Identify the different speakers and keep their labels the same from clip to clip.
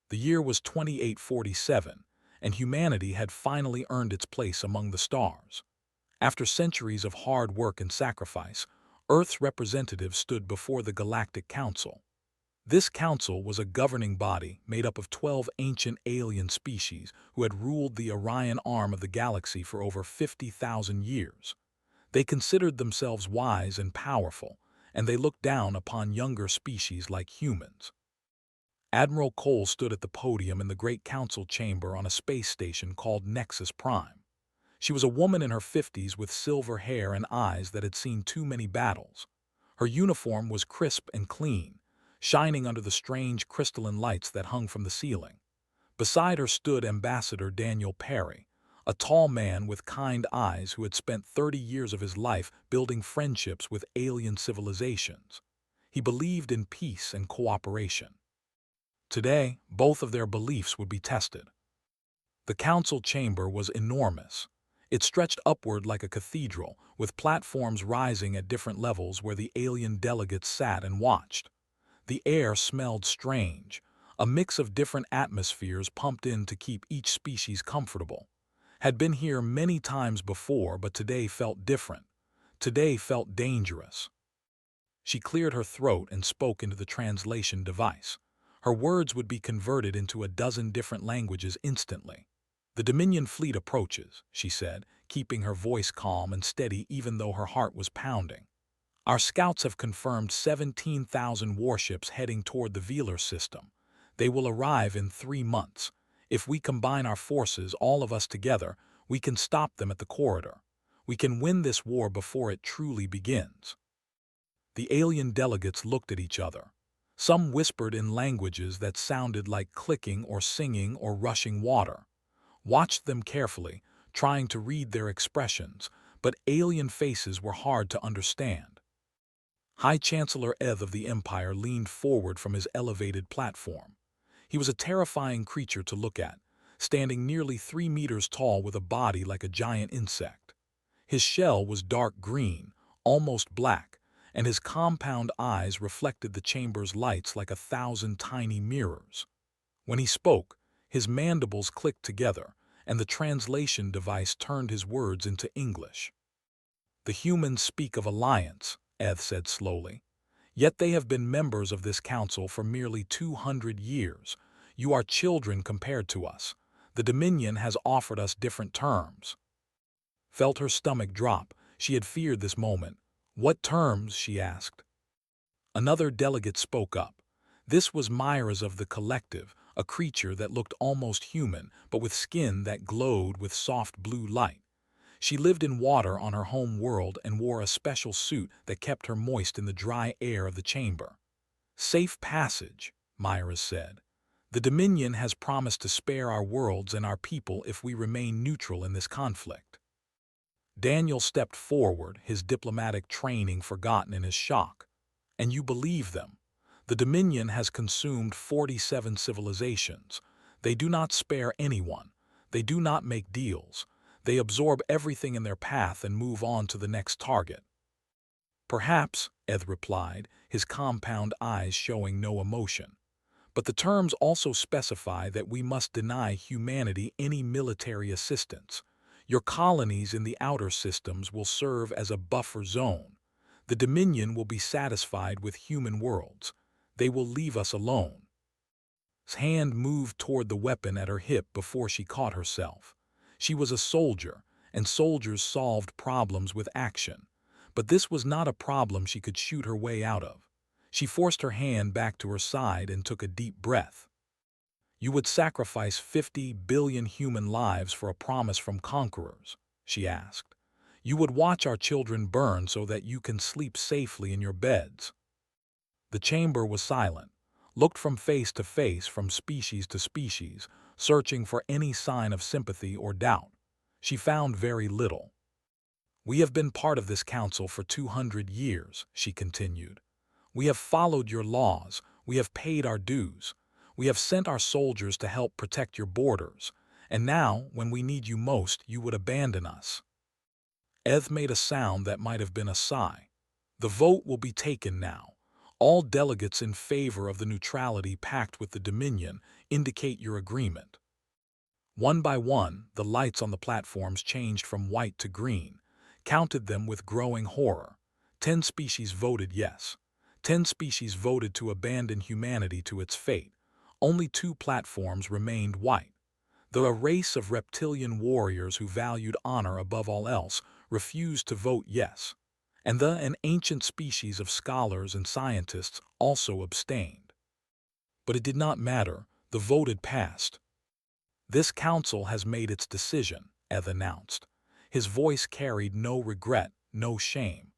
Speaker 1: The year was 2847, and humanity had finally earned its place among the stars. After centuries of hard work and sacrifice, Earth's representatives stood before the Galactic Council. This council was a governing body made up of 12 ancient alien species who had ruled the Orion arm of the galaxy for over 50,000 years. They considered themselves wise and powerful, and they looked down upon younger species like humans. Admiral Cole stood at the podium in the Great Council chamber on a space station called Nexus Prime. She was a woman in her 50s with silver hair and eyes that had seen too many battles. Her uniform was crisp and clean, shining under the strange crystalline lights that hung from the ceiling. Beside her stood Ambassador Daniel Perry, a tall man with kind eyes who had spent 30 years of his life building friendships with alien civilizations. He believed in peace and cooperation. Today, both of their beliefs would be tested. The council chamber was enormous. It stretched upward like a cathedral, with platforms rising at different levels where the alien delegates sat and watched. The air smelled strange, a mix of different atmospheres pumped in to keep each species comfortable. Had been here many times before, but today felt different. Today felt dangerous. She cleared her throat and spoke into the translation device. Her words would be converted into a dozen different languages instantly. "The Dominion fleet approaches," she said, keeping her voice calm and steady even though her heart was pounding. "Our scouts have confirmed 17,000 warships heading toward the Velar system. They will arrive in 3 months. If we combine our forces, all of us together, we can stop them at the corridor. We can win this war before it truly begins." The alien delegates looked at each other. Some whispered in languages that sounded like clicking or singing or rushing water. Watched them carefully, trying to read their expressions, but alien faces were hard to understand. High Chancellor Eth of the Empire leaned forward from his elevated platform. He was a terrifying creature to look at, standing nearly 3 meters tall with a body like a giant insect. His shell was dark green, almost black, and his compound eyes reflected the chamber's lights like 1,000 tiny mirrors. When he spoke, his mandibles clicked together, and the translation device turned his words into English. "The humans speak of alliance," Eth said slowly. "Yet they have been members of this council for merely 200 years. You are children compared to us. The Dominion has offered us different terms." Felt her stomach drop. She had feared this moment. "What terms?" she asked. Another delegate spoke up. This was Myra's of the Collective, a creature that looked almost human, but with skin that glowed with soft blue light. She lived in water on her home world and wore a special suit that kept her moist in the dry air of the chamber. "Safe passage," Myra said. "The Dominion has promised to spare our worlds and our people if we remain neutral in this conflict." Daniel stepped forward, his diplomatic training forgotten in his shock. "And you believe them? The Dominion has consumed 47 civilizations. They do not spare anyone. They do not make deals. They absorb everything in their path and move on to the next target." "Perhaps," Eth replied, his compound eyes showing no emotion. "But the terms also specify that we must deny humanity any military assistance. Your colonies in the outer systems will serve as a buffer zone. The Dominion will be satisfied with human worlds. They will leave us alone." His hand moved toward the weapon at her hip before she caught herself. She was a soldier, and soldiers solved problems with action. But this was not a problem she could shoot her way out of. She forced her hand back to her side and took a deep breath. "You would sacrifice 50 billion human lives for a promise from conquerors?" she asked. "You would watch our children burn so that you can sleep safely in your beds?" The chamber was silent, looked from face to face, from species to species, searching for any sign of sympathy or doubt. She found very little. "We have been part of this council for 200 years, she continued. "We have followed your laws, we have paid our dues, we have sent our soldiers to help protect your borders, and now, when we need you most, you would abandon us." Eth made a sound that might have been a sigh. "The vote will be taken now. All delegates in favor of the neutrality pact with the Dominion indicate your agreement. One by one, the lights on the platforms changed from white to green. Counted them with growing horror. 10 species voted yes. 10 species voted to abandon humanity to its fate. Only 2 platforms remained white. A race of reptilian warriors who valued honor above all else refused to vote yes. And an ancient species of scholars and scientists also abstained. But it did not matter. The vote had passed. This council has made its decision, Eth announced. His voice carried no regret, no shame.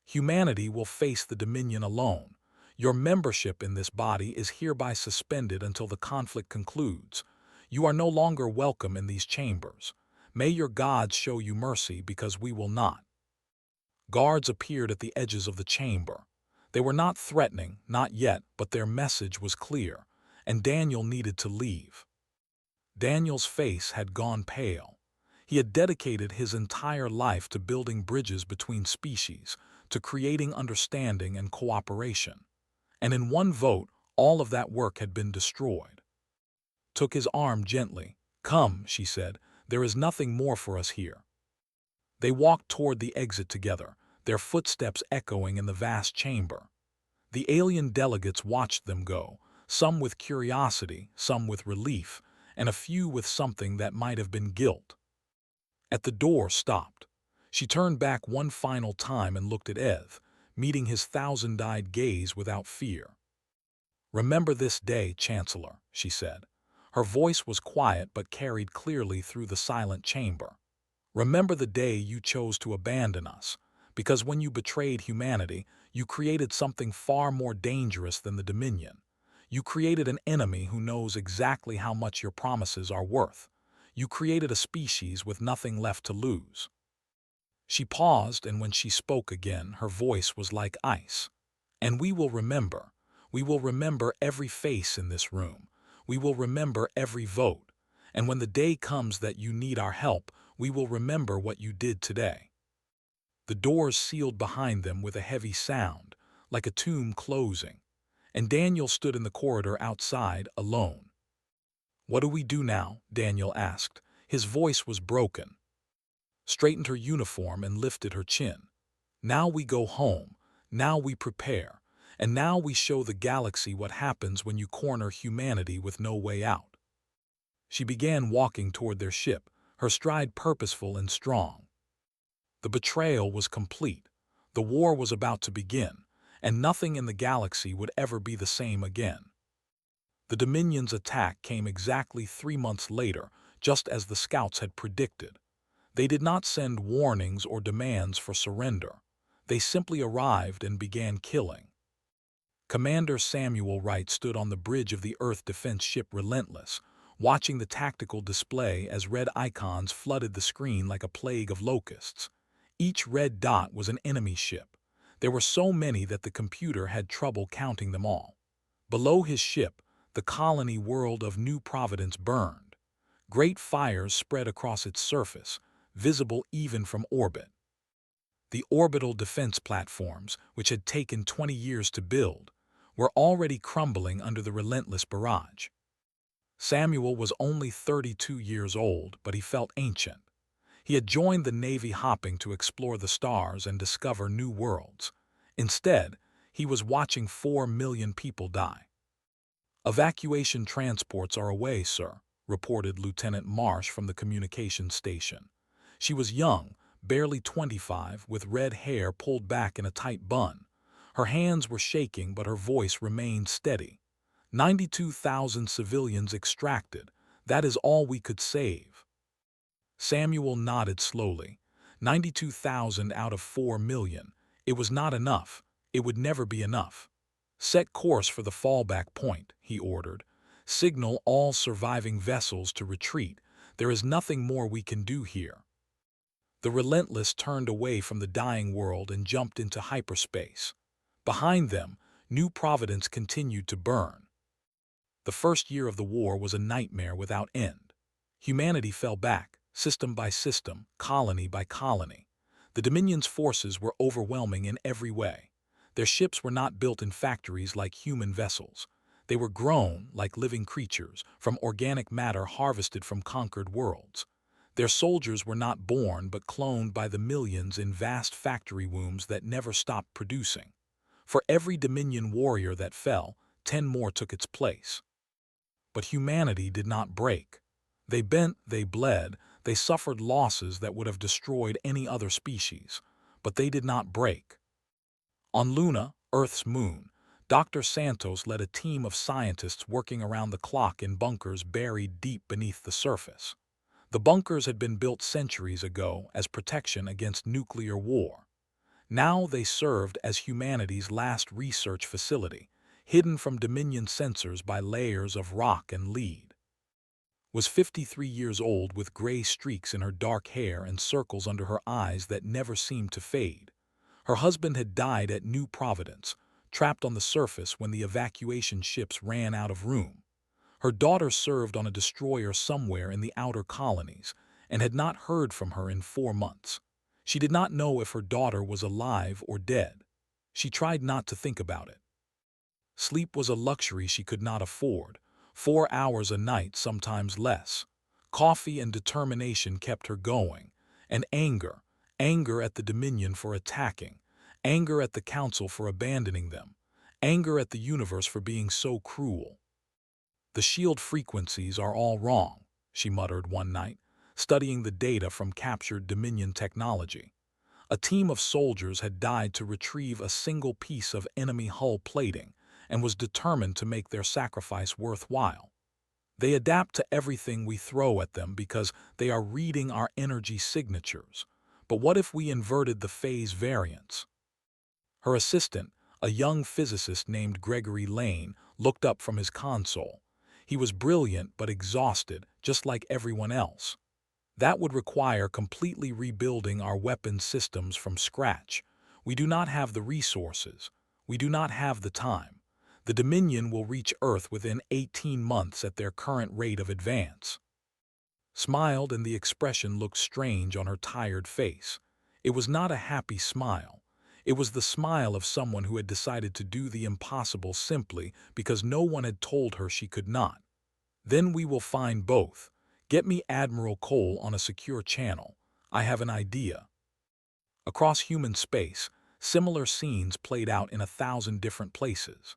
Speaker 1: Humanity will face the Dominion alone. Your membership in this body is hereby suspended until the conflict concludes. You are no longer welcome in these chambers. May your gods show you mercy, because we will not. Guards appeared at the edges of the chamber. They were not threatening, not yet, but their message was clear, and Daniel needed to leave. Daniel's face had gone pale. He had dedicated his entire life to building bridges between species, to creating understanding and cooperation. And in one vote, all of that work had been destroyed. Took his arm gently. "Come," she said, "there is nothing more for us here." They walked toward the exit together, their footsteps echoing in the vast chamber. The alien delegates watched them go, some with curiosity, some with relief, and a few with something that might have been guilt. At the door stopped. She turned back one final time and looked at Eth, meeting his thousand-eyed gaze without fear. "Remember this day, Chancellor," she said. Her voice was quiet but carried clearly through the silent chamber. "Remember the day you chose to abandon us, because when you betrayed humanity, you created something far more dangerous than the Dominion. You created an enemy who knows exactly how much your promises are worth. You created a species with nothing left to lose." She paused, and when she spoke again, her voice was like ice. "And we will remember. We will remember every face in this room. We will remember every vote. And when the day comes that you need our help, we will remember what you did today." The doors sealed behind them with a heavy sound, like a tomb closing, and Daniel stood in the corridor outside, alone. "What do we do now?" Daniel asked. His voice was broken. Straightened her uniform and lifted her chin. "Now we go home. Now we prepare. And now we show the galaxy what happens when you corner humanity with no way out." She began walking toward their ship, her stride purposeful and strong. The betrayal was complete. The war was about to begin, and nothing in the galaxy would ever be the same again. The Dominion's attack came exactly 3 months later, just as the scouts had predicted. They did not send warnings or demands for surrender. They simply arrived and began killing. Commander Samuel Wright stood on the bridge of the Earth defense ship Relentless, watching the tactical display as red icons flooded the screen like a plague of locusts. Each red dot was an enemy ship. There were so many that the computer had trouble counting them all. Below his ship, the colony world of New Providence burned. Great fires spread across its surface, visible even from orbit. The orbital defense platforms, which had taken 20 years to build, were already crumbling under the relentless barrage. Samuel was only 32 years old, but he felt ancient. He had joined the Navy hopping to explore the stars and discover new worlds. Instead, he was watching 4 million people die. "Evacuation transports are away, sir," reported Lieutenant Marsh from the communications station. She was young, barely 25, with red hair pulled back in a tight bun. Her hands were shaking, but her voice remained steady. 92,000 civilians extracted. That is all we could save." Samuel nodded slowly. 92,000 out of 4 million. It was not enough. It would never be enough. "Set course for the fallback point," he ordered. "Signal all surviving vessels to retreat. There is nothing more we can do here." The Relentless turned away from the dying world and jumped into hyperspace. Behind them, New Providence continued to burn. The first year of the war was a nightmare without end. Humanity fell back, system by system, colony by colony. The Dominion's forces were overwhelming in every way. Their ships were not built in factories like human vessels. They were grown, like living creatures, from organic matter harvested from conquered worlds. Their soldiers were not born but cloned by the millions in vast factory wombs that never stopped producing. For every Dominion warrior that fell, 10 more took its place. But humanity did not break. They bent, they bled, they suffered losses that would have destroyed any other species. But they did not break. On Luna, Earth's moon, Dr. Santos led a team of scientists working around the clock in bunkers buried deep beneath the surface. The bunkers had been built centuries ago as protection against nuclear war. Now they served as humanity's last research facility, hidden from Dominion sensors by layers of rock and lead. Was 53 years old with gray streaks in her dark hair and circles under her eyes that never seemed to fade. Her husband had died at New Providence, trapped on the surface when the evacuation ships ran out of room. Her daughter served on a destroyer somewhere in the outer colonies and had not heard from her in 4 months. She did not know if her daughter was alive or dead. She tried not to think about it. Sleep was a luxury she could not afford. 4 hours a night, sometimes less. Coffee and determination kept her going, and anger at the Dominion for attacking, anger at the Council for abandoning them, anger at the universe for being so cruel. "The shield frequencies are all wrong," she muttered one night, studying the data from captured Dominion technology. A team of soldiers had died to retrieve a single piece of enemy hull plating and was determined to make their sacrifice worthwhile. They adapt to everything we throw at them because they are reading our energy signatures. But what if we inverted the phase variance? Her assistant, a young physicist named Gregory Lane, looked up from his console. He was brilliant but exhausted, just like everyone else. That would require completely rebuilding our weapons systems from scratch. We do not have the resources. We do not have the time. The Dominion will reach Earth within 18 months at their current rate of advance. Smiled, and the expression looked strange on her tired face. It was not a happy smile. It was the smile of someone who had decided to do the impossible simply because no one had told her she could not. "Then we will find both. Get me Admiral Cole on a secure channel. I have an idea." Across human space, similar scenes played out in 1,000 different places.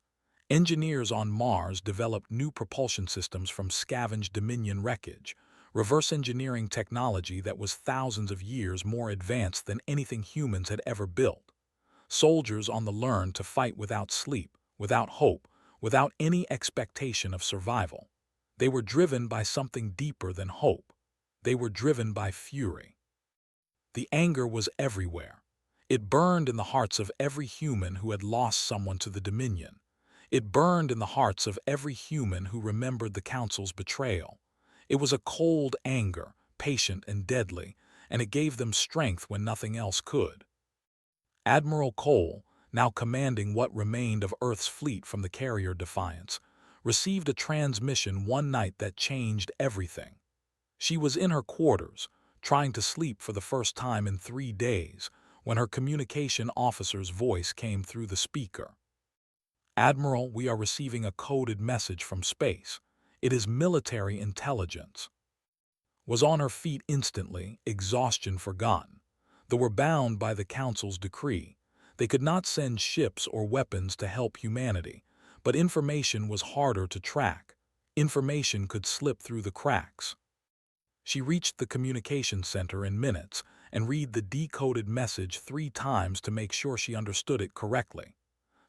Speaker 1: Engineers on Mars developed new propulsion systems from scavenged Dominion wreckage, reverse engineering technology that was thousands of years more advanced than anything humans had ever built. Soldiers on the learn to fight without sleep, without hope, without any expectation of survival. They were driven by something deeper than hope. They were driven by fury. The anger was everywhere. It burned in the hearts of every human who had lost someone to the Dominion. It burned in the hearts of every human who remembered the Council's betrayal. It was a cold anger, patient and deadly, and it gave them strength when nothing else could. Admiral Cole, now commanding what remained of Earth's fleet from the carrier Defiance, received a transmission one night that changed everything. She was in her quarters, trying to sleep for the first time in 3 days, when her communication officer's voice came through the speaker. "Admiral, we are receiving a coded message from space. It is military intelligence." Was on her feet instantly, exhaustion forgotten. They were bound by the Council's decree. They could not send ships or weapons to help humanity, but information was harder to track. Information could slip through the cracks. She reached the communication center in minutes and read the decoded message 3 times to make sure she understood it correctly.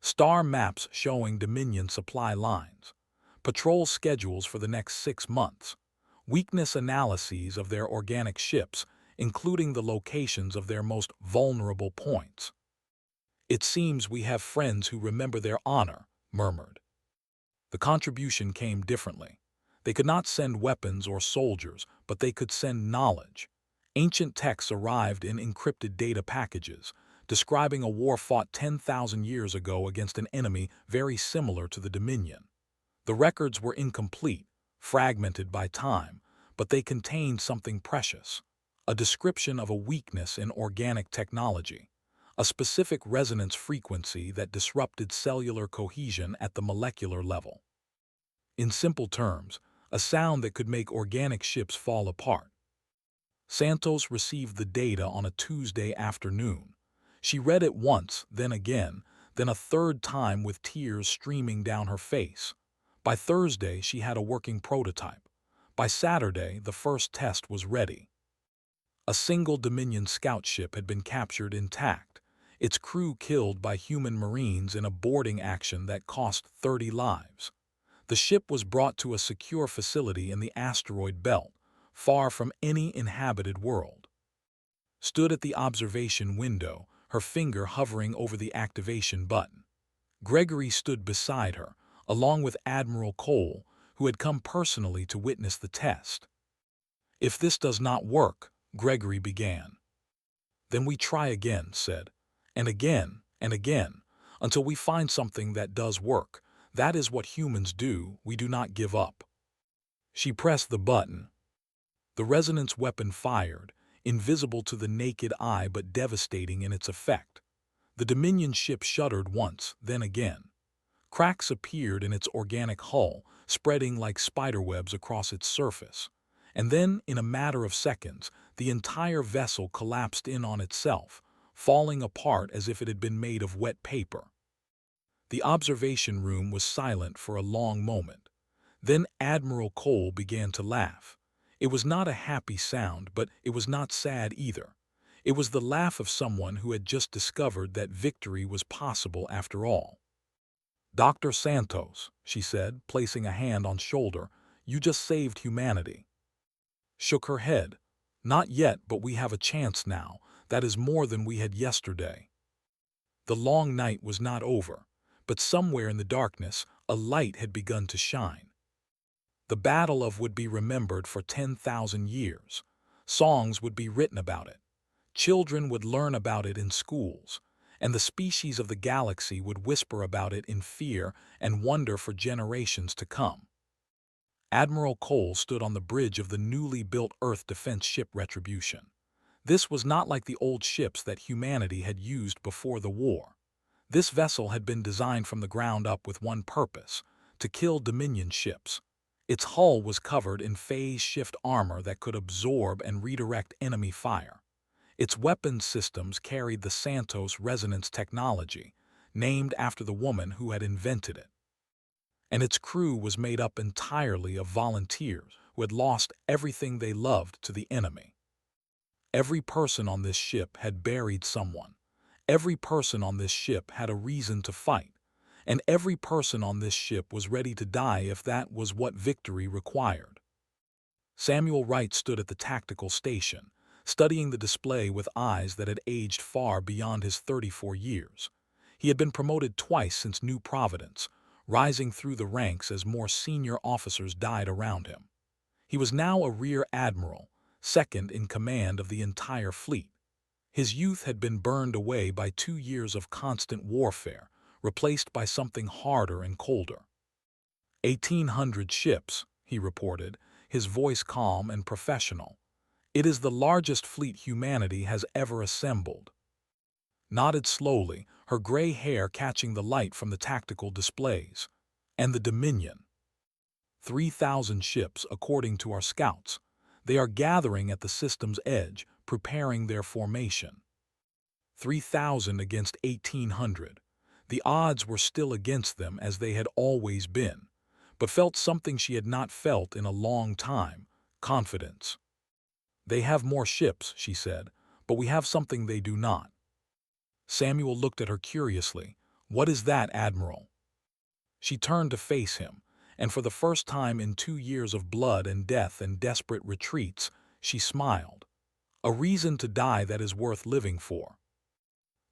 Speaker 1: Star maps showing Dominion supply lines. Patrol schedules for the next 6 months. Weakness analyses of their organic ships, including the locations of their most vulnerable points. "It seems we have friends who remember their honor," murmured. The contribution came differently. They could not send weapons or soldiers, but they could send knowledge. Ancient texts arrived in encrypted data packages, describing a war fought 10,000 years ago against an enemy very similar to the Dominion. The records were incomplete, fragmented by time, but they contained something precious. A description of a weakness in organic technology. a specific resonance frequency that disrupted cellular cohesion at the molecular level. In simple terms, a sound that could make organic ships fall apart. Santos received the data on a Tuesday afternoon. She read it once, then again, then a third time with tears streaming down her face. By Thursday, she had a working prototype. By Saturday, the first test was ready. A single Dominion scout ship had been captured intact, its crew killed by human marines in a boarding action that cost 30 lives. The ship was brought to a secure facility in the asteroid belt, far from any inhabited world. Stood at the observation window, her finger hovering over the activation button. Gregory stood beside her, along with Admiral Cole, who had come personally to witness the test. "If this does not work," Gregory began. "Then we try again," said. "And again, until we find something that does work. That is what humans do, we do not give up." She pressed the button. The resonance weapon fired, invisible to the naked eye but devastating in its effect. The Dominion ship shuddered once, then again. Cracks appeared in its organic hull, spreading like spiderwebs across its surface. And then, in a matter of seconds, the entire vessel collapsed in on itself, falling apart as if it had been made of wet paper. The observation room was silent for a long moment. Then Admiral Cole began to laugh. It was not a happy sound, but it was not sad either. It was the laugh of someone who had just discovered that victory was possible after all. "Dr. Santos," she said, placing a hand on shoulder, "you just saved humanity." Shook her head. "Not yet, but we have a chance now. That is more than we had yesterday." The long night was not over, but somewhere in the darkness, a light had begun to shine. The battle of would be remembered for 10,000 years. Songs would be written about it. Children would learn about it in schools, and the species of the galaxy would whisper about it in fear and wonder for generations to come. Admiral Cole stood on the bridge of the newly built Earth defense ship Retribution. This was not like the old ships that humanity had used before the war. This vessel had been designed from the ground up with one purpose: to kill Dominion ships. Its hull was covered in phase-shift armor that could absorb and redirect enemy fire. Its weapons systems carried the Santos resonance technology, named after the woman who had invented it. And its crew was made up entirely of volunteers who had lost everything they loved to the enemy. Every person on this ship had buried someone. Every person on this ship had a reason to fight. And every person on this ship was ready to die if that was what victory required. Samuel Wright stood at the tactical station, studying the display with eyes that had aged far beyond his 34 years. He had been promoted twice since New Providence, rising through the ranks as more senior officers died around him. He was now a rear admiral, second in command of the entire fleet. His youth had been burned away by 2 years of constant warfare, replaced by something harder and colder. 1,800 ships, he reported, his voice calm and professional. "It is the largest fleet humanity has ever assembled." Nodded slowly, her gray hair catching the light from the tactical displays. "And the Dominion?" 3,000 ships, according to our scouts. They are gathering at the system's edge, preparing their formation. 3,000 against 1,800. The odds were still against them as they had always been, but felt something she had not felt in a long time: confidence. "They have more ships," she said, "but we have something they do not." Samuel looked at her curiously. "What is that, Admiral?" She turned to face him, and for the first time in 2 years of blood and death and desperate retreats, she smiled. "A reason to die that is worth living for."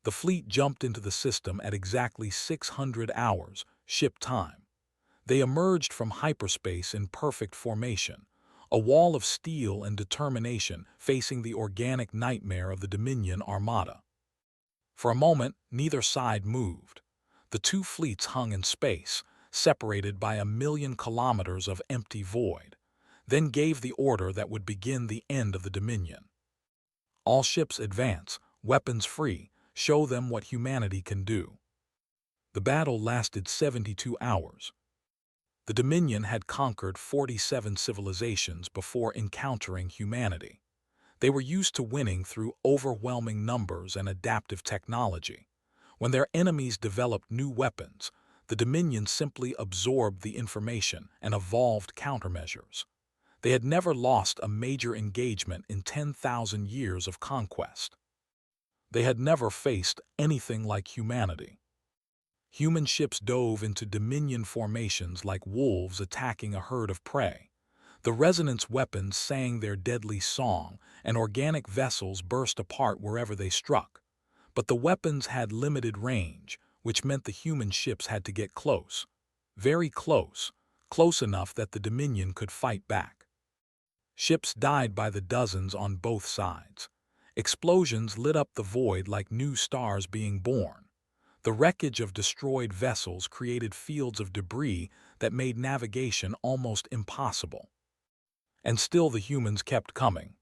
Speaker 1: The fleet jumped into the system at exactly 600 hours, ship time. They emerged from hyperspace in perfect formation, a wall of steel and determination facing the organic nightmare of the Dominion Armada. For a moment, neither side moved. The two fleets hung in space, separated by 1,000,000 kilometers of empty void, then gave the order that would begin the end of the Dominion. "All ships advance, weapons free. Show them what humanity can do. The battle lasted 72 hours. The Dominion had conquered 47 civilizations before encountering humanity. They were used to winning through overwhelming numbers and adaptive technology. When their enemies developed new weapons, the Dominion simply absorbed the information and evolved countermeasures. They had never lost a major engagement in 10,000 years of conquest. They had never faced anything like humanity. Human ships dove into Dominion formations like wolves attacking a herd of prey. The resonance weapons sang their deadly song, and organic vessels burst apart wherever they struck. But the weapons had limited range, which meant the human ships had to get close. Very close, close enough that the Dominion could fight back. Ships died by the dozens on both sides. Explosions lit up the void like new stars being born. The wreckage of destroyed vessels created fields of debris that made navigation almost impossible. And still the humans kept coming.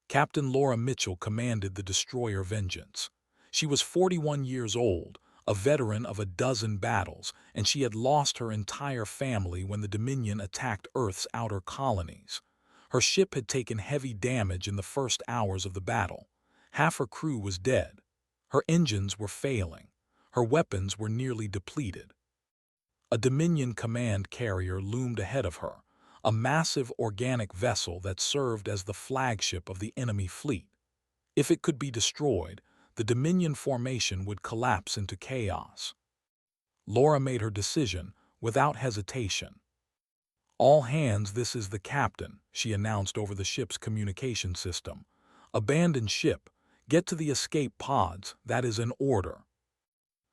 Speaker 1: Captain Laura Mitchell commanded the destroyer Vengeance. She was 41 years old, a veteran of a dozen battles, and she had lost her entire family when the Dominion attacked Earth's outer colonies. Her ship had taken heavy damage in the first hours of the battle. Half her crew was dead. Her engines were failing. Her weapons were nearly depleted. A Dominion command carrier loomed ahead of her, a massive organic vessel that served as the flagship of the enemy fleet. If it could be destroyed, the Dominion formation would collapse into chaos. Laura made her decision without hesitation. "All hands, this is the captain," she announced over the ship's communication system. "Abandon ship. Get to the escape pods. That is an order."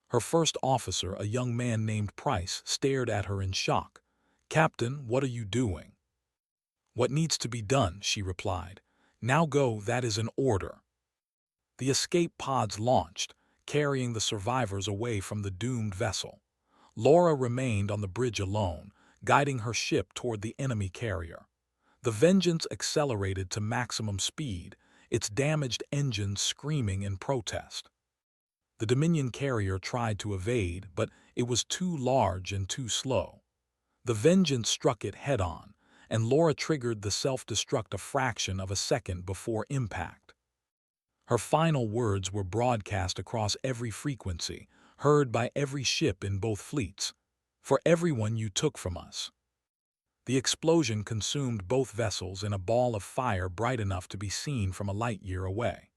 Speaker 1: Her first officer, a young man named Price, stared at her in shock. "Captain, what are you doing?" "What needs to be done," she replied. "Now go, that is an order." The escape pods launched, carrying the survivors away from the doomed vessel. Laura remained on the bridge alone, guiding her ship toward the enemy carrier. The Vengeance accelerated to maximum speed, its damaged engines screaming in protest. The Dominion carrier tried to evade, but it was too large and too slow. The Vengeance struck it head-on, and Laura triggered the self-destruct a fraction of a second before impact. Her final words were broadcast across every frequency, heard by every ship in both fleets. "For everyone you took from us." The explosion consumed both vessels in a ball of fire bright enough to be seen from a light year away.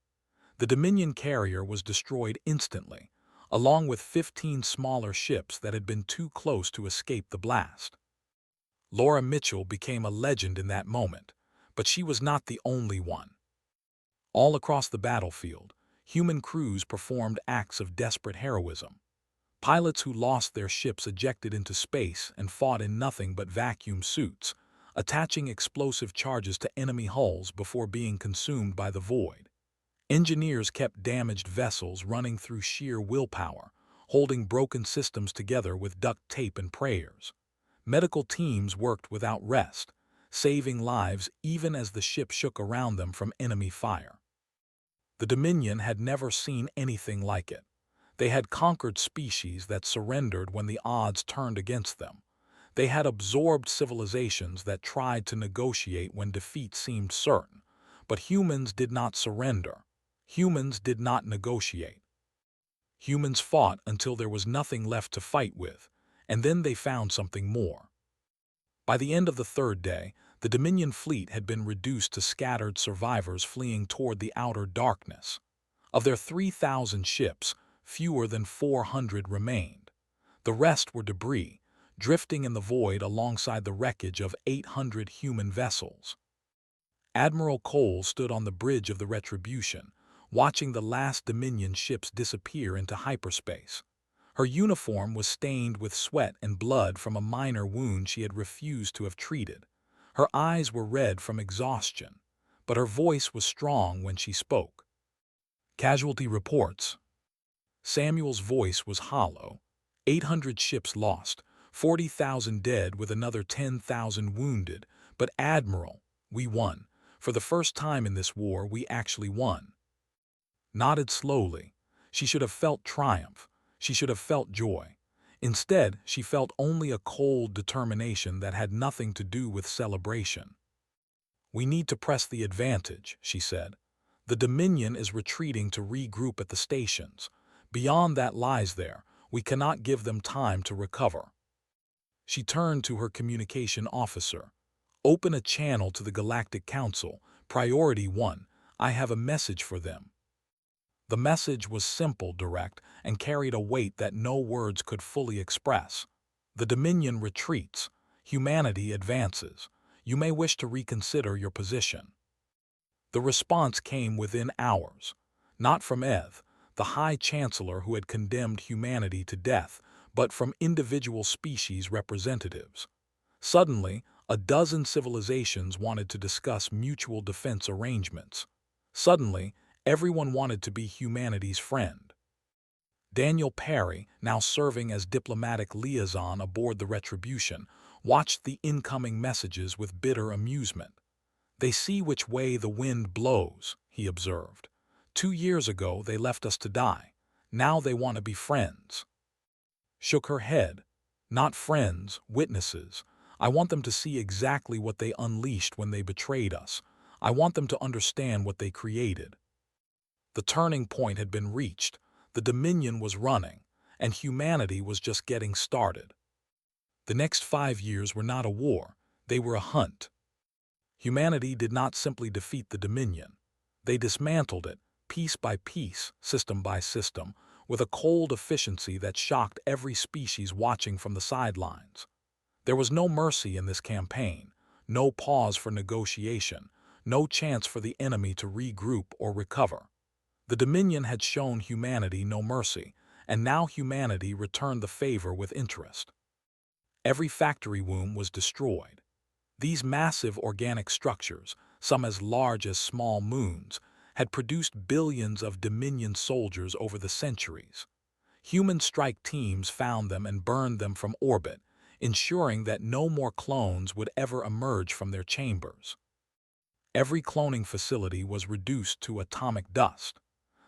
Speaker 1: The Dominion carrier was destroyed instantly, along with 15 smaller ships that had been too close to escape the blast. Laura Mitchell became a legend in that moment, but she was not the only one. All across the battlefield, human crews performed acts of desperate heroism. Pilots who lost their ships ejected into space and fought in nothing but vacuum suits, attaching explosive charges to enemy hulls before being consumed by the void. Engineers kept damaged vessels running through sheer willpower, holding broken systems together with duct tape and prayers. Medical teams worked without rest, saving lives even as the ship shook around them from enemy fire. The Dominion had never seen anything like it. They had conquered species that surrendered when the odds turned against them. They had absorbed civilizations that tried to negotiate when defeat seemed certain. But humans did not surrender. Humans did not negotiate. Humans fought until there was nothing left to fight with, and then they found something more. By the end of the third day, the Dominion fleet had been reduced to scattered survivors fleeing toward the outer darkness. Of their 3,000 ships, fewer than 400 remained. The rest were debris, drifting in the void alongside the wreckage of 800 human vessels. Admiral Cole stood on the bridge of the Retribution, watching the last Dominion ships disappear into hyperspace. Her uniform was stained with sweat and blood from a minor wound she had refused to have treated. Her eyes were red from exhaustion, but her voice was strong when she spoke. "Casualty reports." Samuel's voice was hollow. 800 ships lost, 40,000 dead with another 10,000 wounded. But Admiral, we won. For the first time in this war, we actually won. Nodded slowly. She should have felt triumph. She should have felt joy. Instead, she felt only a cold determination that had nothing to do with celebration. "We need to press the advantage," she said. "The Dominion is retreating to regroup at the stations. Beyond that lies there. We cannot give them time to recover." She turned to her communication officer. "Open a channel to the Galactic Council. Priority 1. I have a message for them." The message was simple, direct, and carried a weight that no words could fully express. "The Dominion retreats. Humanity advances. You may wish to reconsider your position." The response came within hours. Not from Eth, the High Chancellor who had condemned humanity to death, but from individual species representatives. Suddenly, a dozen civilizations wanted to discuss mutual defense arrangements. Suddenly, everyone wanted to be humanity's friend. Daniel Perry, now serving as diplomatic liaison aboard the Retribution, watched the incoming messages with bitter amusement. "They see which way the wind blows," he observed. 2 years ago they left us to die. Now they want to be friends." Shook her head. "Not friends, witnesses. I want them to see exactly what they unleashed when they betrayed us. I want them to understand what they created." The turning point had been reached. The Dominion was running, and humanity was just getting started. The next 5 years were not a war. They were a hunt. Humanity did not simply defeat the Dominion. They dismantled it, piece by piece, system by system, with a cold efficiency that shocked every species watching from the sidelines. There was no mercy in this campaign, no pause for negotiation, no chance for the enemy to regroup or recover. The Dominion had shown humanity no mercy, and now humanity returned the favor with interest. Every factory womb was destroyed. These massive organic structures, some as large as small moons, had produced billions of Dominion soldiers over the centuries. Human strike teams found them and burned them from orbit, ensuring that no more clones would ever emerge from their chambers. Every cloning facility was reduced to atomic dust.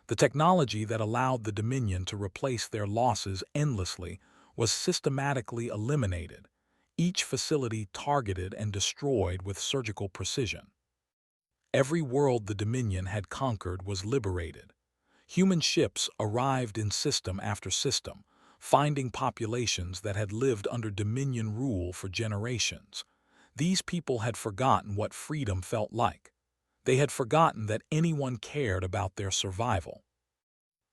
Speaker 1: The technology that allowed the Dominion to replace their losses endlessly was systematically eliminated, each facility targeted and destroyed with surgical precision. Every world the Dominion had conquered was liberated. Human ships arrived in system after system, finding populations that had lived under Dominion rule for generations. These people had forgotten what freedom felt like. They had forgotten that anyone cared about their survival.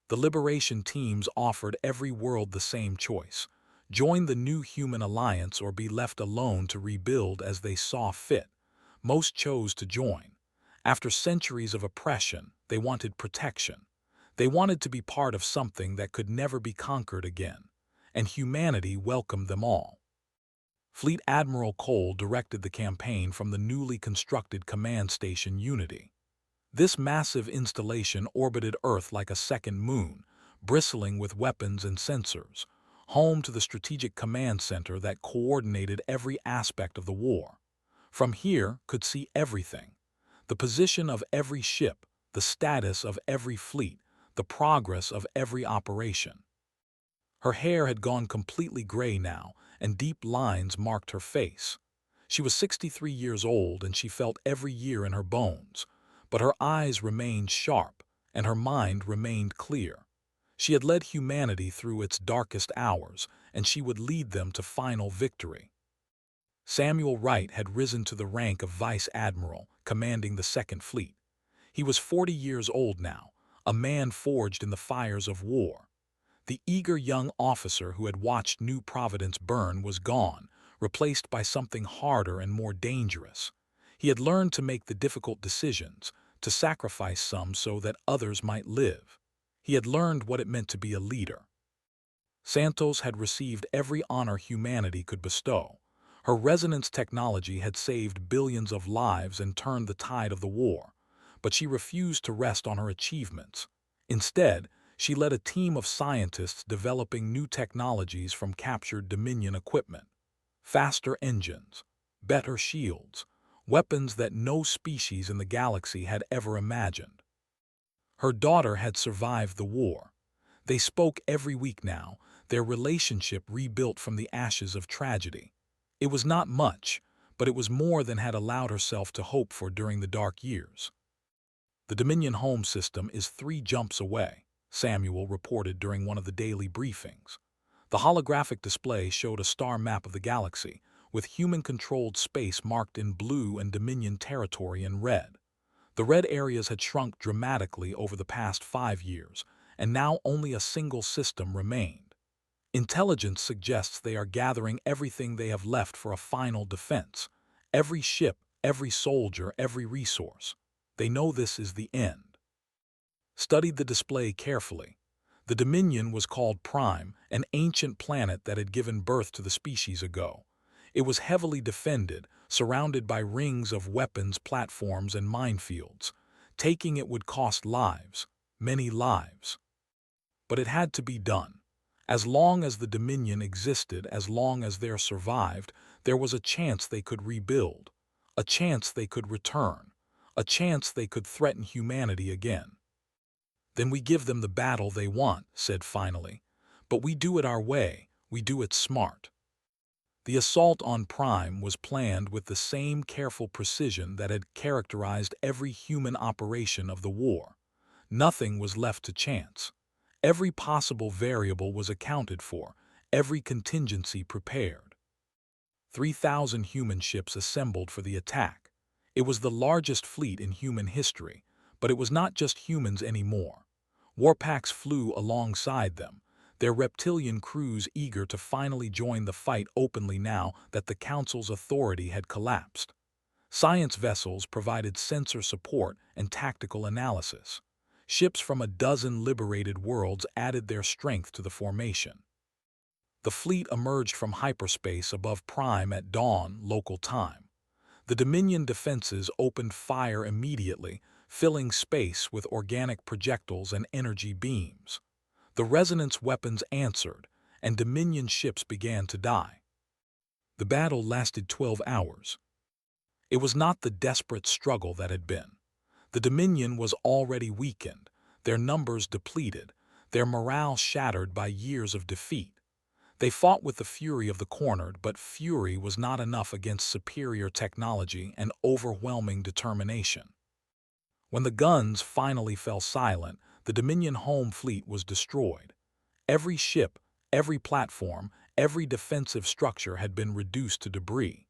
Speaker 1: The liberation teams offered every world the same choice: join the new human alliance or be left alone to rebuild as they saw fit. Most chose to join. After centuries of oppression, they wanted protection. They wanted to be part of something that could never be conquered again, and humanity welcomed them all. Fleet Admiral Cole directed the campaign from the newly constructed command station Unity. This massive installation orbited Earth like a second moon, bristling with weapons and sensors, home to the strategic command center that coordinated every aspect of the war. From here could see everything: the position of every ship, the status of every fleet, the progress of every operation. Her hair had gone completely gray now, and deep lines marked her face. She was 63 years old, and she felt every year in her bones, but her eyes remained sharp, and her mind remained clear. She had led humanity through its darkest hours, and she would lead them to final victory. Samuel Wright had risen to the rank of Vice Admiral, commanding the Second Fleet. He was 40 years old now, a man forged in the fires of war. The eager young officer who had watched New Providence burn was gone, replaced by something harder and more dangerous. He had learned to make the difficult decisions, to sacrifice some so that others might live. He had learned what it meant to be a leader. Santos had received every honor humanity could bestow. Her resonance technology had saved billions of lives and turned the tide of the war, but she refused to rest on her achievements. Instead, she led a team of scientists developing new technologies from captured Dominion equipment: faster engines, better shields, weapons that no species in the galaxy had ever imagined. Her daughter had survived the war. They spoke every week now, their relationship rebuilt from the ashes of tragedy. It was not much, but it was more than had allowed herself to hope for during the dark years. The Dominion home system is 3 jumps away, Samuel reported during one of the daily briefings. The holographic display showed a star map of the galaxy, with human-controlled space marked in blue and Dominion territory in red. The red areas had shrunk dramatically over the past 5 years, and now only a single system remained. Intelligence suggests they are gathering everything they have left for a final defense. Every ship, every soldier, every resource. They know this is the end. Studied the display carefully. The Dominion was called Prime, an ancient planet that had given birth to the species ago. It was heavily defended, surrounded by rings of weapons, platforms, and minefields. Taking it would cost lives, many lives. But it had to be done. As long as the Dominion existed, as long as there survived, there was a chance they could rebuild, a chance they could return, a chance they could threaten humanity again. Then we give them the battle they want, said finally. But we do it our way, we do it smart. The assault on Prime was planned with the same careful precision that had characterized every human operation of the war. Nothing was left to chance. Every possible variable was accounted for, every contingency prepared. 3,000 human ships assembled for the attack. It was the largest fleet in human history, but it was not just humans anymore. Warpacks flew alongside them, their reptilian crews eager to finally join the fight openly now that the Council's authority had collapsed. Science vessels provided sensor support and tactical analysis. Ships from a dozen liberated worlds added their strength to the formation. The fleet emerged from hyperspace above Prime at dawn local time. The Dominion defenses opened fire immediately, filling space with organic projectiles and energy beams. The resonance weapons answered, and Dominion ships began to die. The battle lasted 12 hours. It was not the desperate struggle that had been. The Dominion was already weakened, their numbers depleted, their morale shattered by years of defeat. They fought with the fury of the cornered, but fury was not enough against superior technology and overwhelming determination. When the guns finally fell silent, the Dominion home fleet was destroyed. Every ship, every platform, every defensive structure had been reduced to debris.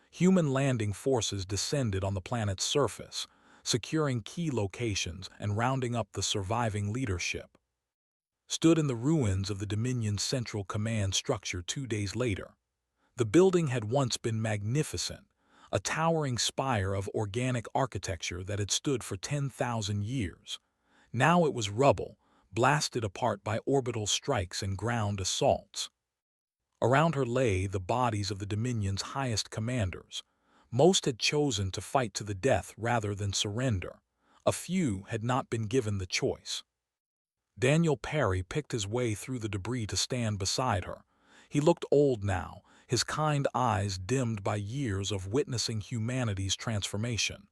Speaker 1: Human landing forces descended on the planet's surface, securing key locations and rounding up the surviving leadership. Stood in the ruins of the Dominion's central command structure 2 days later. The building had once been magnificent, a towering spire of organic architecture that had stood for 10,000 years. Now it was rubble, blasted apart by orbital strikes and ground assaults. Around her lay the bodies of the Dominion's highest commanders. Most had chosen to fight to the death rather than surrender. A few had not been given the choice. Daniel Perry picked his way through the debris to stand beside her. He looked old now, his kind eyes dimmed by years of witnessing humanity's transformation.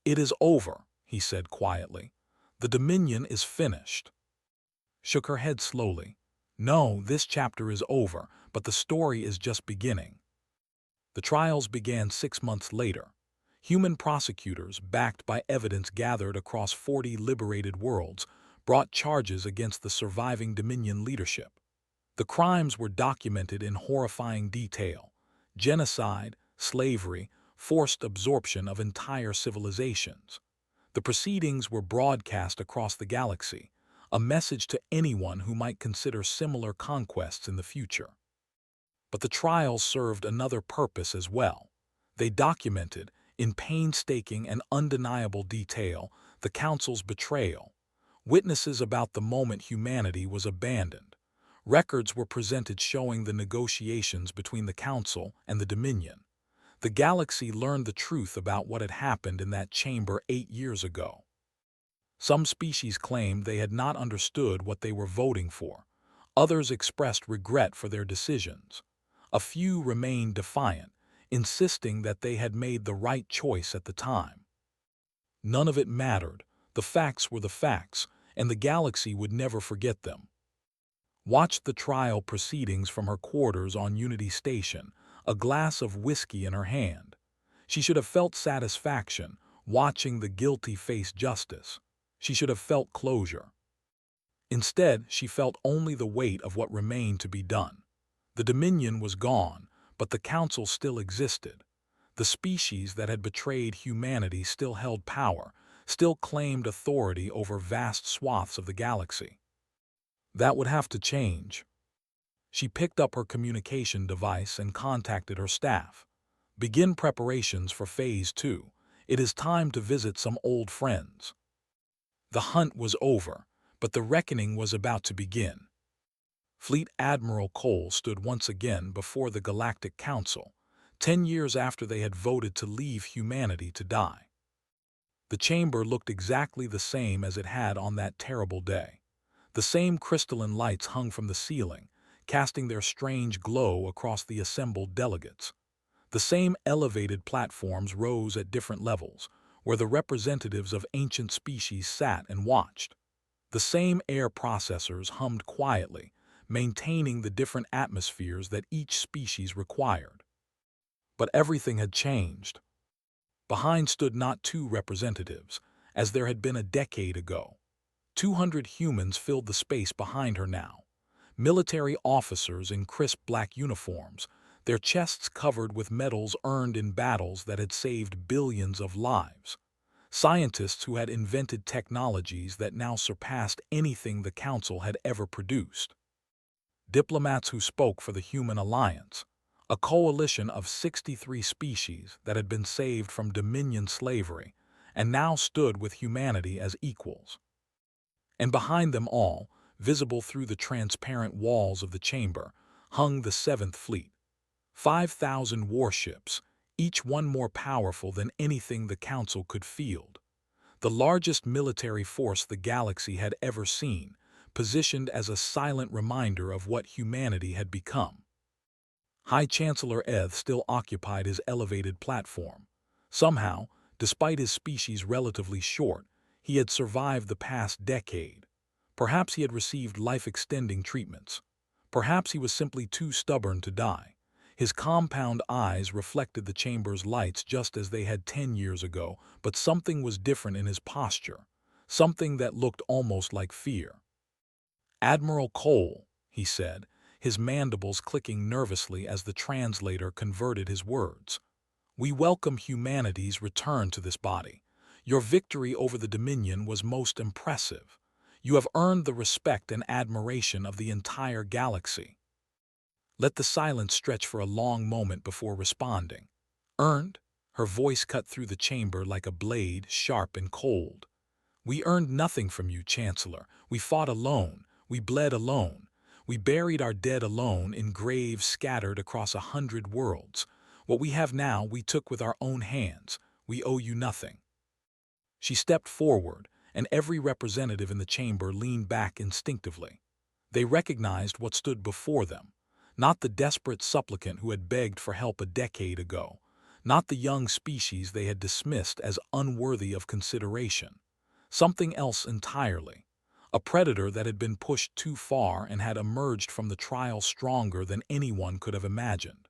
Speaker 1: "It is over," he said quietly. "The Dominion is finished." Shook her head slowly. "No, this chapter is over, but the story is just beginning." The trials began 6 months later. Human prosecutors, backed by evidence gathered across 40 liberated worlds, brought charges against the surviving Dominion leadership. The crimes were documented in horrifying detail: genocide, slavery, forced absorption of entire civilizations. The proceedings were broadcast across the galaxy, a message to anyone who might consider similar conquests in the future. But the trials served another purpose as well. They documented, in painstaking and undeniable detail, the Council's betrayal. Witnesses about the moment humanity was abandoned. Records were presented showing the negotiations between the Council and the Dominion. The galaxy learned the truth about what had happened in that chamber 8 years ago. Some species claimed they had not understood what they were voting for. Others expressed regret for their decisions. A few remained defiant, insisting that they had made the right choice at the time. None of it mattered. The facts were the facts, and the galaxy would never forget them. watched the trial proceedings from her quarters on Unity Station, a glass of whiskey in her hand. She should have felt satisfaction, watching the guilty face justice. She should have felt closure. Instead, she felt only the weight of what remained to be done. The Dominion was gone, but the Council still existed. The species that had betrayed humanity still held power, still claimed authority over vast swaths of the galaxy. That would have to change. She picked up her communication device and contacted her staff. Begin preparations for Phase 2. It is time to visit some old friends. The hunt was over, but the reckoning was about to begin. Fleet Admiral Cole stood once again before the Galactic Council, 10 years after they had voted to leave humanity to die. The chamber looked exactly the same as it had on that terrible day. The same crystalline lights hung from the ceiling, casting their strange glow across the assembled delegates. The same elevated platforms rose at different levels, where the representatives of ancient species sat and watched. The same air processors hummed quietly, maintaining the different atmospheres that each species required. But everything had changed. Behind stood not two representatives, as there had been a decade ago. 200 humans filled the space behind her now. Military officers in crisp black uniforms, their chests covered with medals earned in battles that had saved billions of lives. Scientists who had invented technologies that now surpassed anything the Council had ever produced. Diplomats who spoke for the Human Alliance, a coalition of 63 species that had been saved from Dominion slavery and now stood with humanity as equals. And behind them all, visible through the transparent walls of the chamber, hung the Seventh Fleet. 5,000 warships, each one more powerful than anything the Council could field. The largest military force the galaxy had ever seen, positioned as a silent reminder of what humanity had become. High Chancellor Eth still occupied his elevated platform. Somehow, despite his species' relatively short, he had survived the past decade. Perhaps he had received life-extending treatments. Perhaps he was simply too stubborn to die. His compound eyes reflected the chamber's lights just as they had 10 years ago, but something was different in his posture, something that looked almost like fear. "Admiral Cole," he said, his mandibles clicking nervously as the translator converted his words. "We welcome humanity's return to this body. Your victory over the Dominion was most impressive. You have earned the respect and admiration of the entire galaxy." Let the silence stretch for a long moment before responding. "Earned?" Her voice cut through the chamber like a blade, sharp and cold. "We earned nothing from you, Chancellor. We fought alone. We bled alone. We buried our dead alone in graves scattered across 100 worlds. What we have now we took with our own hands. We owe you nothing." She stepped forward, and every representative in the chamber leaned back instinctively. They recognized what stood before them. Not the desperate supplicant who had begged for help a decade ago. Not the young species they had dismissed as unworthy of consideration. Something else entirely. A predator that had been pushed too far and had emerged from the trial stronger than anyone could have imagined.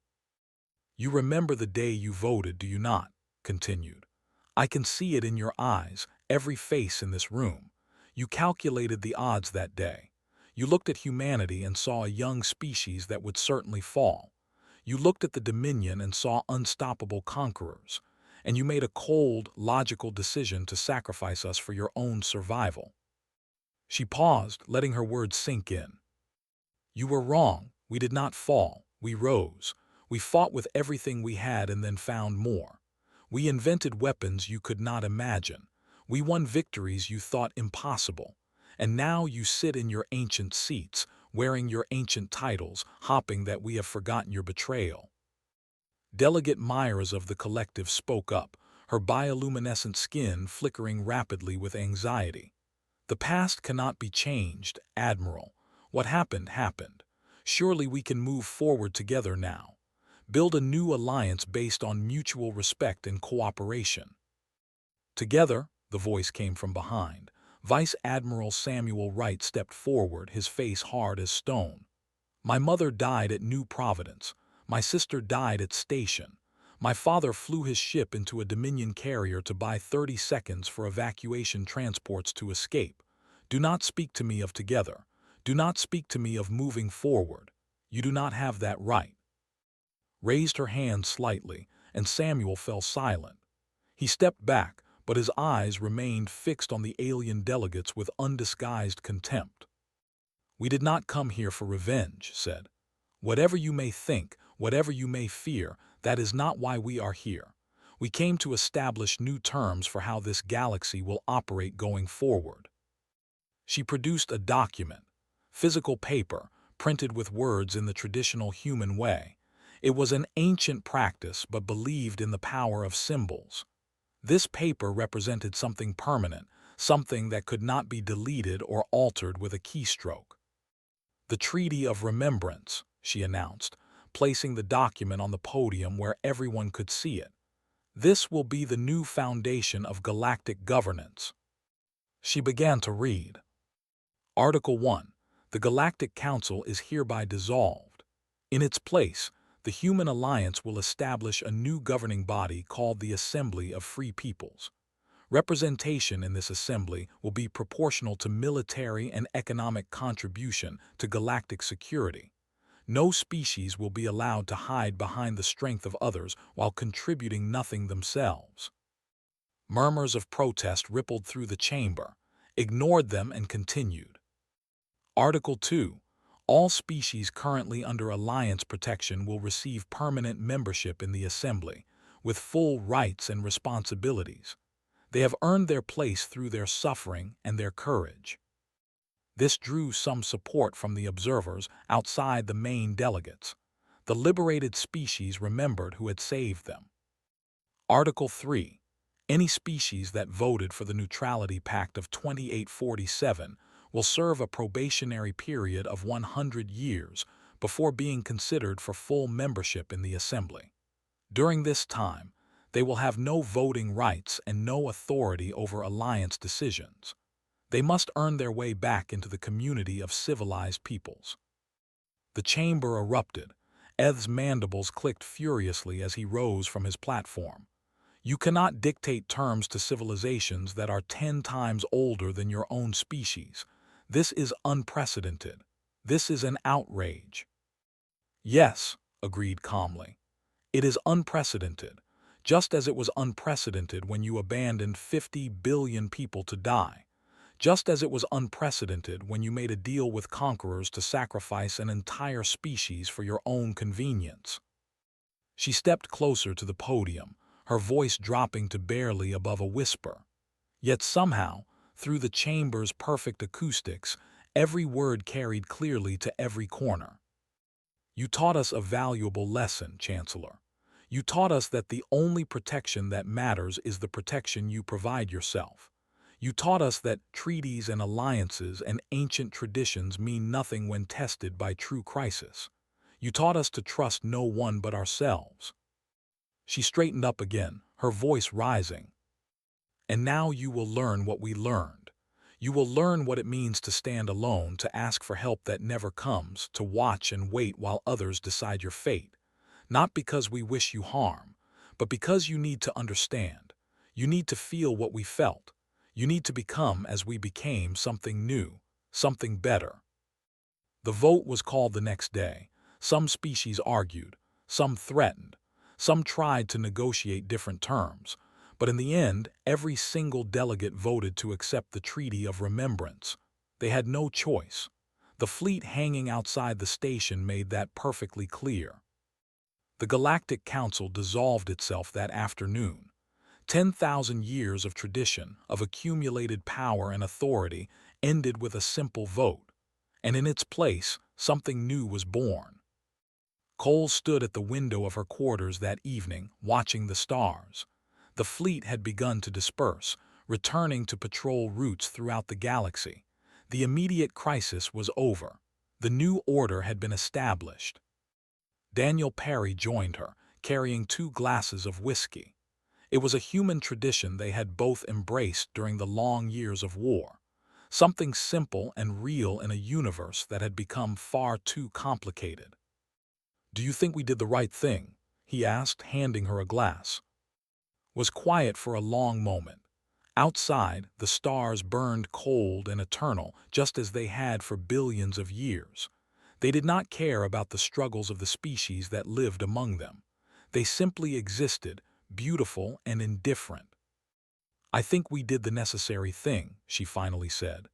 Speaker 1: "You remember the day you voted, do you not?" continued. "I can see it in your eyes, every face in this room. You calculated the odds that day. You looked at humanity and saw a young species that would certainly fall. You looked at the Dominion and saw unstoppable conquerors. And you made a cold, logical decision to sacrifice us for your own survival." She paused, letting her words sink in. "You were wrong. We did not fall. We rose. We fought with everything we had and then found more. We invented weapons you could not imagine. We won victories you thought impossible. And now you sit in your ancient seats, wearing your ancient titles, hoping that we have forgotten your betrayal." Delegate Myers of the collective spoke up, her bioluminescent skin flickering rapidly with anxiety. "The past cannot be changed, Admiral. What happened, happened. Surely we can move forward together now. Build a new alliance based on mutual respect and cooperation." "Together," the voice came from behind, Vice Admiral Samuel Wright stepped forward, his face hard as stone. My mother died at New Providence. My sister died at Station. My father flew his ship into a Dominion carrier to buy 30 seconds for evacuation transports to escape. Do not speak to me of together. Do not speak to me of moving forward. You do not have that right. Raised her hand slightly, and Samuel fell silent. He stepped back, but his eyes remained fixed on the alien delegates with undisguised contempt. We did not come here for revenge, said. Whatever you may think, whatever you may fear, that is not why we are here. We came to establish new terms for how this galaxy will operate going forward. She produced a document, physical paper, printed with words in the traditional human way. It was an ancient practice but believed in the power of symbols. This paper represented something permanent, something that could not be deleted or altered with a keystroke. The Treaty of Remembrance, she announced, placing the document on the podium where everyone could see it. This will be the new foundation of galactic governance. She began to read. Article 1. The Galactic Council is hereby dissolved. In its place, the Human Alliance will establish a new governing body called the Assembly of Free Peoples. Representation in this assembly will be proportional to military and economic contribution to galactic security. No species will be allowed to hide behind the strength of others while contributing nothing themselves. Murmurs of protest rippled through the chamber, ignored them, and continued. Article 2. All species currently under Alliance protection will receive permanent membership in the Assembly, with full rights and responsibilities. They have earned their place through their suffering and their courage. This drew some support from the observers outside the main delegates. The liberated species remembered who had saved them. Article 3. Any species that voted for the Neutrality Pact of 2847 will serve a probationary period of 100 years before being considered for full membership in the Assembly. During this time, they will have no voting rights and no authority over Alliance decisions. They must earn their way back into the community of civilized peoples. The chamber erupted. Eth's mandibles clicked furiously as he rose from his platform. You cannot dictate terms to civilizations that are 10 times older than your own species. This is unprecedented. This is an outrage. Yes, agreed calmly. It is unprecedented. Just as it was unprecedented when you abandoned 50 billion people to die. Just as it was unprecedented when you made a deal with conquerors to sacrifice an entire species for your own convenience. She stepped closer to the podium, her voice dropping to barely above a whisper. Yet somehow, through the chamber's perfect acoustics, every word carried clearly to every corner. You taught us a valuable lesson, Chancellor. You taught us that the only protection that matters is the protection you provide yourself. You taught us that treaties and alliances and ancient traditions mean nothing when tested by true crisis. You taught us to trust no one but ourselves. She straightened up again, her voice rising. And now you will learn what we learned. You will learn what it means to stand alone, to ask for help that never comes, to watch and wait while others decide your fate. Not because we wish you harm, but because you need to understand. You need to feel what we felt. You need to become, as we became, something new, something better. The vote was called the next day. Some species argued, some threatened, some tried to negotiate different terms. But in the end, every single delegate voted to accept the Treaty of Remembrance. They had no choice. The fleet hanging outside the station made that perfectly clear. The Galactic Council dissolved itself that afternoon. 10,000 years of tradition, of accumulated power and authority, ended with a simple vote. And in its place, something new was born. Cole stood at the window of her quarters that evening, watching the stars. The fleet had begun to disperse, returning to patrol routes throughout the galaxy. The immediate crisis was over. The new order had been established. Daniel Perry joined her, carrying 2 glasses of whiskey. It was a human tradition they had both embraced during the long years of war. something simple and real in a universe that had become far too complicated. "Do you think we did the right thing?" he asked, handing her a glass. Was quiet for a long moment. Outside, the stars burned cold and eternal, just as they had for billions of years. They did not care about the struggles of the species that lived among them. They simply existed, beautiful and indifferent. "I think we did the necessary thing," she finally said.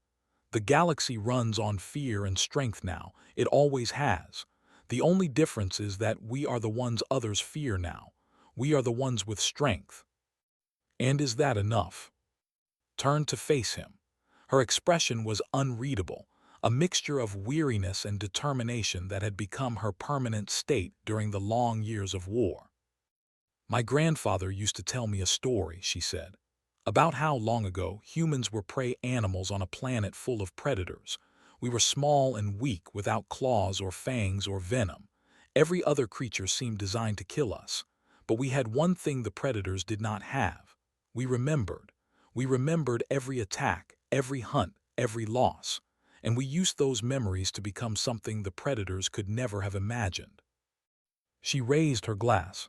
Speaker 1: "The galaxy runs on fear and strength now. It always has. The only difference is that we are the ones others fear now. We are the ones with strength." "And is that enough?" Turned to face him. Her expression was unreadable, a mixture of weariness and determination that had become her permanent state during the long years of war. "My grandfather used to tell me a story," she said, "about how long ago humans were prey animals on a planet full of predators. We were small and weak, without claws or fangs or venom. Every other creature seemed designed to kill us. But we had one thing the predators did not have. We remembered. We remembered every attack, every hunt, every loss. And we used those memories to become something the predators could never have imagined." She raised her glass.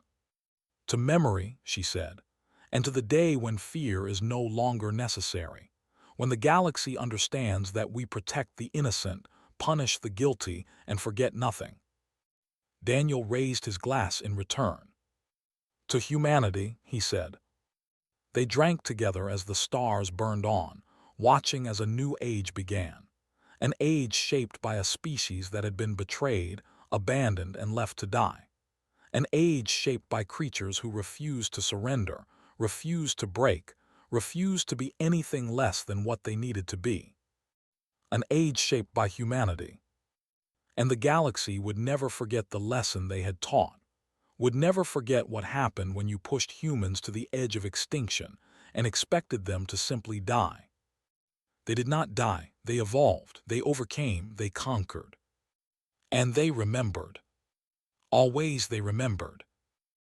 Speaker 1: "To memory," she said, "and to the day when fear is no longer necessary. When the galaxy understands that we protect the innocent, punish the guilty, and forget nothing." Daniel raised his glass in return. "To humanity," he said. They drank together as the stars burned on, watching as a new age began. An age shaped by a species that had been betrayed, abandoned, and left to die. An age shaped by creatures who refused to surrender, refused to break, refused to be anything less than what they needed to be. An age shaped by humanity. And the galaxy would never forget the lesson they had taught, would never forget what happened when you pushed humans to the edge of extinction and expected them to simply die. They did not die, they evolved, they overcame, they conquered. And they remembered. Always they remembered.